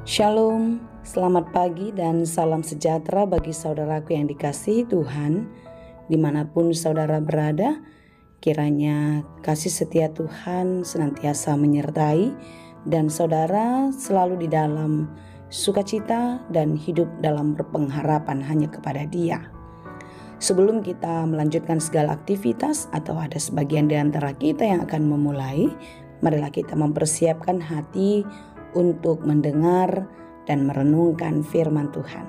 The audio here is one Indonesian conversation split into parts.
Shalom, selamat pagi dan salam sejahtera bagi saudaraku yang dikasihi Tuhan. Dimanapun saudara berada, kiranya kasih setia Tuhan senantiasa menyertai dan saudara selalu di dalam sukacita dan hidup dalam berpengharapan hanya kepada Dia. Sebelum kita melanjutkan segala aktivitas atau ada sebagian di antara kita yang akan memulai, marilah kita mempersiapkan hati untuk mendengar dan merenungkan firman Tuhan.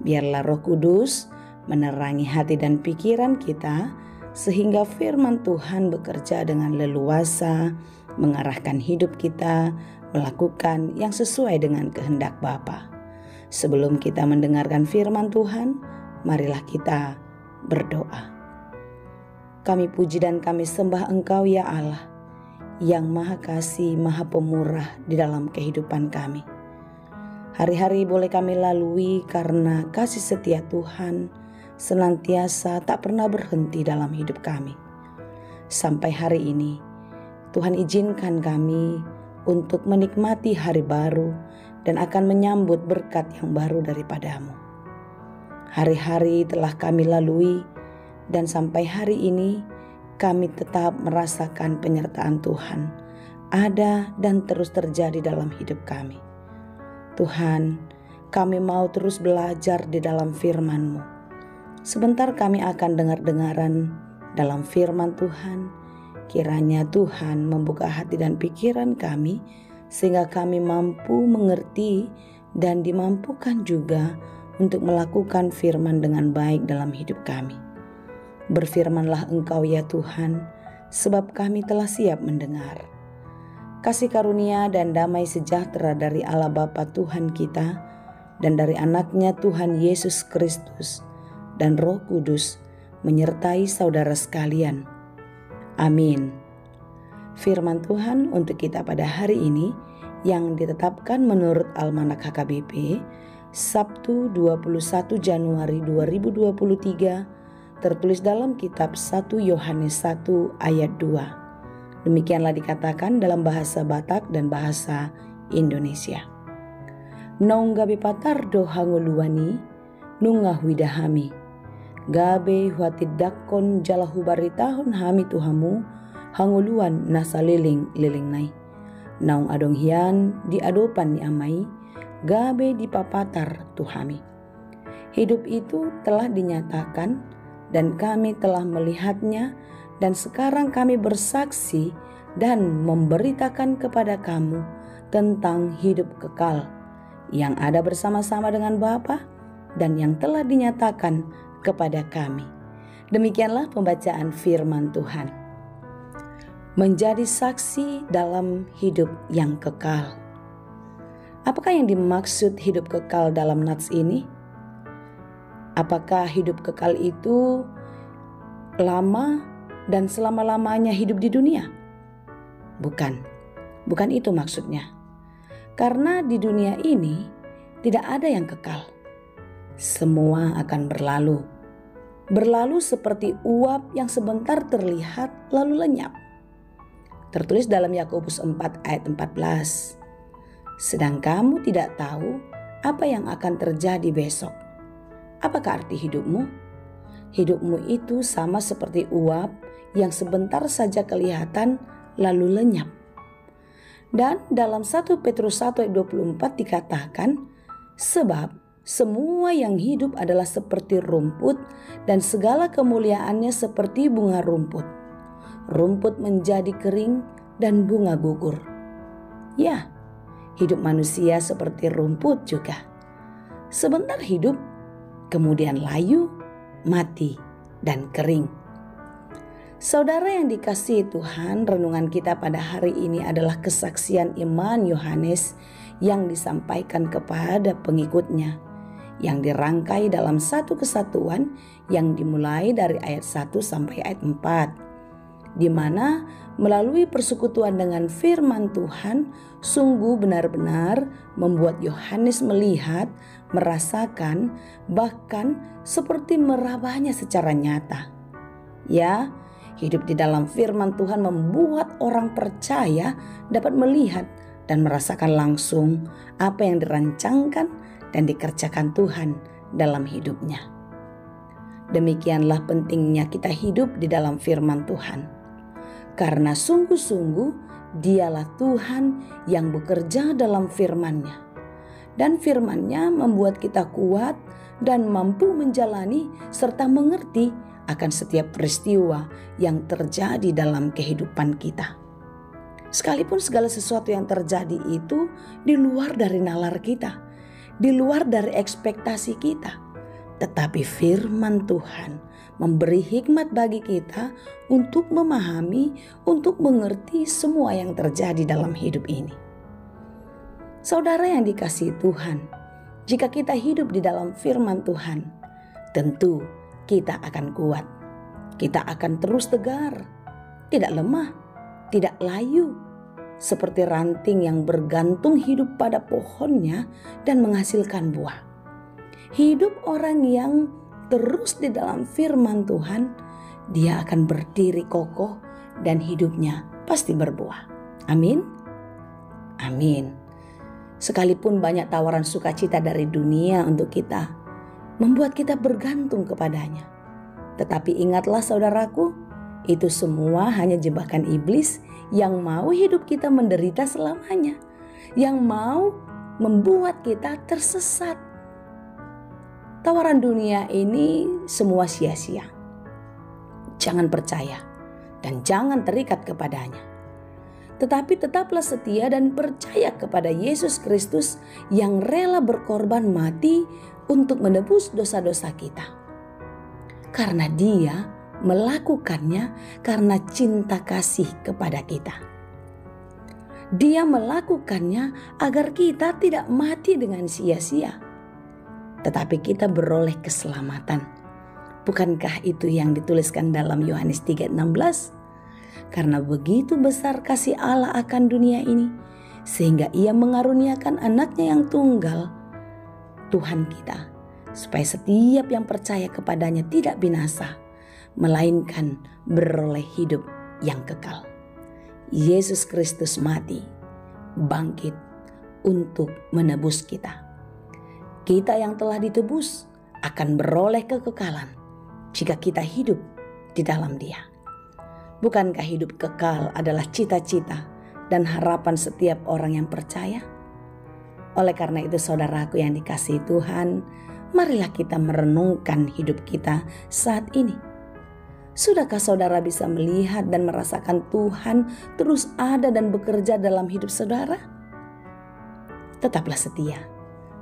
Biarlah Roh Kudus menerangi hati dan pikiran kita sehingga firman Tuhan bekerja dengan leluasa, mengarahkan hidup kita, melakukan yang sesuai dengan kehendak Bapa. Sebelum kita mendengarkan firman Tuhan, marilah kita berdoa. Kami puji dan kami sembah Engkau ya Allah, yang Maha Kasih, Maha Pemurah di dalam kehidupan kami. Hari-hari boleh kami lalui karena kasih setia Tuhan senantiasa tak pernah berhenti dalam hidup kami. Sampai hari ini, Tuhan izinkan kami untuk menikmati hari baru dan akan menyambut berkat yang baru daripada-Mu. Hari-hari telah kami lalui dan sampai hari ini kami tetap merasakan penyertaan Tuhan ada dan terus terjadi dalam hidup kami. Tuhan, kami mau terus belajar di dalam firman-Mu. Sebentar kami akan dengar-dengaran dalam firman Tuhan. Kiranya Tuhan membuka hati dan pikiran kami sehingga kami mampu mengerti dan dimampukan juga untuk melakukan firman dengan baik dalam hidup kami. Berfirmanlah Engkau ya Tuhan, sebab kami telah siap mendengar. Kasih karunia dan damai sejahtera dari Allah Bapa Tuhan kita dan dari anaknya Tuhan Yesus Kristus dan Roh Kudus menyertai saudara sekalian. Amin. Firman Tuhan untuk kita pada hari ini yang ditetapkan menurut Almanak HKBP Sabtu 21 Januari 2023, tertulis dalam kitab 1 Yohanes 1 ayat 2. Demikianlah dikatakan dalam bahasa Batak dan bahasa Indonesia. Naung gabe patardo hanguluani nungah widahami. Gabe huatidakkon jalahu baritahon hami tuhamu hanguluan nasaliling nai. Naung adong hian di adopan ni amai. Gabe dipapatar tuhami. Hidup itu telah dinyatakan dan kami telah melihatnya, dan sekarang kami bersaksi dan memberitakan kepada kamu tentang hidup kekal yang ada bersama-sama dengan Bapa dan yang telah dinyatakan kepada kami. Demikianlah pembacaan firman Tuhan. Menjadi saksi dalam hidup yang kekal. Apakah yang dimaksud hidup kekal dalam nats ini? Apakah hidup kekal itu lama dan selama-lamanya hidup di dunia? Bukan itu maksudnya. Karena di dunia ini tidak ada yang kekal. Semua akan berlalu. Berlalu seperti uap yang sebentar terlihat lalu lenyap. Tertulis dalam Yakobus 4 ayat 14. Sedang kamu tidak tahu apa yang akan terjadi besok. Apakah arti hidupmu? Hidupmu itu sama seperti uap yang sebentar saja kelihatan lalu lenyap. Dan dalam 1 Petrus 1 ayat 24 dikatakan, sebab semua yang hidup adalah seperti rumput dan segala kemuliaannya seperti bunga rumput. Rumput menjadi kering dan bunga gugur. Ya, hidup manusia seperti rumput juga. Sebentar hidup, kemudian layu, mati, dan kering. Saudara yang dikasihi Tuhan, renungan kita pada hari ini adalah kesaksian iman Yohanes yang disampaikan kepada pengikutnya, yang dirangkai dalam satu kesatuan yang dimulai dari ayat 1 sampai ayat 4, di mana melalui persekutuan dengan firman Tuhan sungguh benar-benar membuat Yohanes melihat, merasakan, bahkan seperti merabahnya secara nyata. Ya, hidup di dalam firman Tuhan membuat orang percaya dapat melihat dan merasakan langsung apa yang dirancangkan dan dikerjakan Tuhan dalam hidupnya. Demikianlah pentingnya kita hidup di dalam firman Tuhan. Karena sungguh-sungguh Dialah Tuhan yang bekerja dalam firman-Nya. Dan firman-Nya membuat kita kuat dan mampu menjalani serta mengerti akan setiap peristiwa yang terjadi dalam kehidupan kita. Sekalipun segala sesuatu yang terjadi itu di luar dari nalar kita, di luar dari ekspektasi kita, tetapi firman Tuhan memberi hikmat bagi kita untuk memahami, untuk mengerti semua yang terjadi dalam hidup ini. Saudara yang dikasihi Tuhan, jika kita hidup di dalam firman Tuhan, tentu kita akan kuat. Kita akan terus tegar, tidak lemah, tidak layu, seperti ranting yang bergantung hidup pada pohonnya dan menghasilkan buah. Hidup orang yang terus di dalam firman Tuhan, dia akan berdiri kokoh dan hidupnya pasti berbuah. Amin. Amin. Sekalipun banyak tawaran sukacita dari dunia untuk kita, membuat kita bergantung kepadanya. Tetapi ingatlah saudaraku, itu semua hanya jebakan iblis yang mau hidup kita menderita selamanya, yang mau membuat kita tersesat. Tawaran dunia ini semua sia-sia. Jangan percaya dan jangan terikat kepadanya. Tetapi tetaplah setia dan percaya kepada Yesus Kristus yang rela berkorban mati untuk menebus dosa-dosa kita. Karena Dia melakukannya karena cinta kasih kepada kita. Dia melakukannya agar kita tidak mati dengan sia-sia, tetapi kita beroleh keselamatan. Bukankah itu yang dituliskan dalam Yohanes 3:16? Karena begitu besar kasih Allah akan dunia ini, sehingga Ia mengaruniakan anaknya yang tunggal, Tuhan kita, supaya setiap yang percaya kepadanya tidak binasa, melainkan beroleh hidup yang kekal. Yesus Kristus mati, bangkit untuk menebus kita. Kita yang telah ditebus akan beroleh kekekalan jika kita hidup di dalam Dia. Bukankah hidup kekal adalah cita-cita dan harapan setiap orang yang percaya? Oleh karena itu saudaraku yang dikasihi Tuhan, marilah kita merenungkan hidup kita saat ini. Sudahkah saudara bisa melihat dan merasakan Tuhan terus ada dan bekerja dalam hidup saudara? Tetaplah setia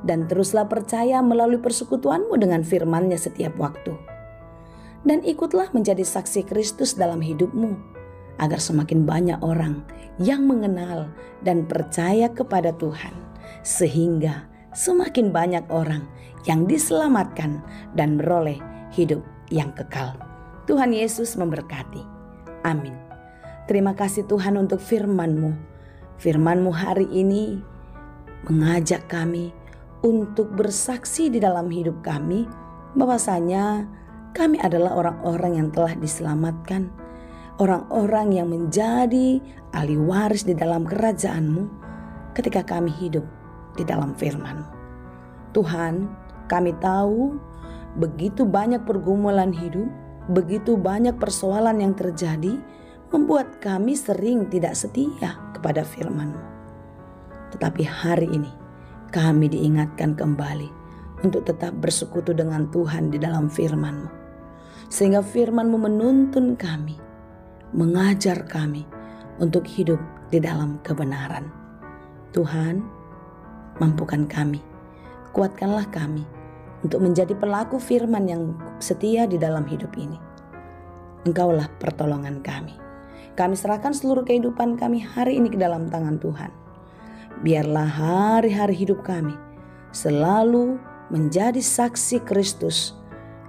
dan teruslah percaya melalui persekutuanmu dengan firman-Nya setiap waktu. Dan ikutlah menjadi saksi Kristus dalam hidupmu, agar semakin banyak orang yang mengenal dan percaya kepada Tuhan, sehingga semakin banyak orang yang diselamatkan dan beroleh hidup yang kekal. Tuhan Yesus memberkati. Amin. Terima kasih Tuhan untuk firman-Mu. Firman-Mu hari ini mengajak kami untuk bersaksi di dalam hidup kami bahwasanya kami adalah orang-orang yang telah diselamatkan, orang-orang yang menjadi ahli waris di dalam kerajaan-Mu ketika kami hidup di dalam firman-Mu. Tuhan, kami tahu begitu banyak pergumulan hidup, begitu banyak persoalan yang terjadi membuat kami sering tidak setia kepada firman-Mu. Tetapi hari ini kami diingatkan kembali untuk tetap bersekutu dengan Tuhan di dalam firman-Mu. Sehingga firman-Mu menuntun kami, mengajar kami untuk hidup di dalam kebenaran. Tuhan, mampukan kami, kuatkanlah kami untuk menjadi pelaku firman yang setia di dalam hidup ini. Engkaulah pertolongan kami. Kami serahkan seluruh kehidupan kami hari ini ke dalam tangan Tuhan. Biarlah hari-hari hidup kami selalu menjadi saksi Kristus,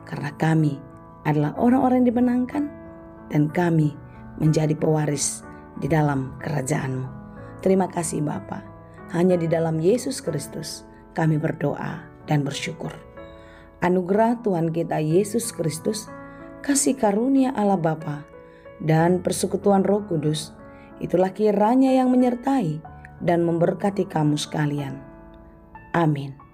karena kami adalah orang-orang yang dimenangkan dan kami menjadi pewaris di dalam kerajaan-Mu. Terima kasih Bapa. Hanya di dalam Yesus Kristus kami berdoa dan bersyukur. Anugerah Tuhan kita Yesus Kristus, kasih karunia Allah Bapa, dan persekutuan Roh Kudus, itulah kiranya yang menyertai dan memberkati kamu sekalian. Amin.